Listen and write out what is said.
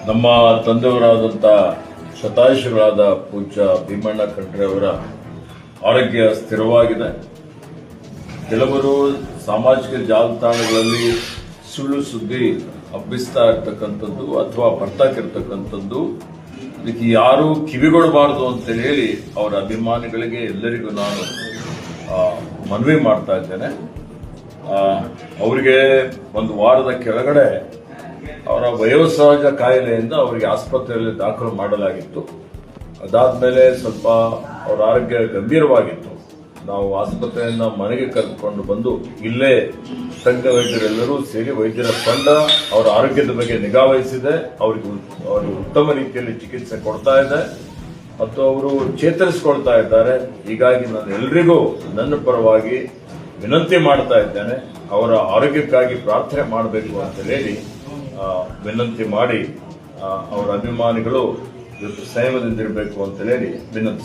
ನಮ್ಮ ತಂದೆಯವರಾದಂಥ ಶತಾಯುಷಿಗಳಾದ ಪೂಜ್ಯ ಭೀಮಣ್ಣ ಖಂಡ್ರೆ ಅವರ ಆರೋಗ್ಯ ಸ್ಥಿರವಾಗಿದೆ. ಕೆಲವರು ಸಾಮಾಜಿಕ ಜಾಲತಾಣಗಳಲ್ಲಿ ಸುಳ್ಳು ಸುದ್ದಿ ಹಬ್ಬಿಸ್ತಾ ಇರ್ತಕ್ಕಂಥದ್ದು ಅಥವಾ ಬರ್ತಾಕಿರ್ತಕ್ಕಂಥದ್ದು, ಇದಕ್ಕೆ ಯಾರೂ ಕಿವಿಗೊಡಬಾರದು ಅಂತ ಹೇಳಿ ಅವರ ಅಭಿಮಾನಿಗಳಿಗೆ ಎಲ್ಲರಿಗೂ ನಾನು ಮನವಿ ಮಾಡ್ತಾ ಇದ್ದೇನೆ. ಅವರಿಗೆ ಒಂದು ವಾರದ ಕೆಳಗಡೆ ಅವರ ವಯೋಸಹಜ ಕಾಯಿಲೆಯಿಂದ ಅವರಿಗೆ ಆಸ್ಪತ್ರೆಯಲ್ಲಿ ದಾಖಲು ಮಾಡಲಾಗಿತ್ತು. ಅದಾದ್ಮೇಲೆ ಸ್ವಲ್ಪ ಅವರ ಆರೋಗ್ಯ ಗಂಭೀರವಾಗಿತ್ತು. ನಾವು ಆಸ್ಪತ್ರೆಯಿಂದ ಮನೆಗೆ ಕರೆದುಕೊಂಡು ಬಂದು ಇಲ್ಲೇ ತಜ್ಞ ವೈದ್ಯರೆಲ್ಲರೂ ಸೇರಿ ವೈದ್ಯರ ತಂಡ ಅವರ ಆರೋಗ್ಯದ ಬಗ್ಗೆ ನಿಗಾ ವಹಿಸಿದೆ. ಅವರಿಗೆ ಉತ್ತಮ ರೀತಿಯಲ್ಲಿ ಚಿಕಿತ್ಸೆ ಕೊಡ್ತಾ ಇದೆ ಮತ್ತು ಅವರು ಚೇತರಿಸಿಕೊಳ್ತಾ ಇದ್ದಾರೆ. ಹೀಗಾಗಿ ನಾನು ಎಲ್ರಿಗೂ ನನ್ನ ಪರವಾಗಿ ವಿನಂತಿ ಮಾಡ್ತಾ ಇದ್ದೇನೆ, ಅವರ ಆರೋಗ್ಯಕ್ಕಾಗಿ ಪ್ರಾರ್ಥನೆ ಮಾಡಬೇಕು ಅಂತ ಹೇಳಿ ವಿನಂತಿ ಮಾಡಿ ಅವರ ಅಭಿಮಾನಿಗಳು ಸಂಯಮದಿಂದಿರಬೇಕು ಅಂತ ಹೇಳಿ ವಿನಂತಿ.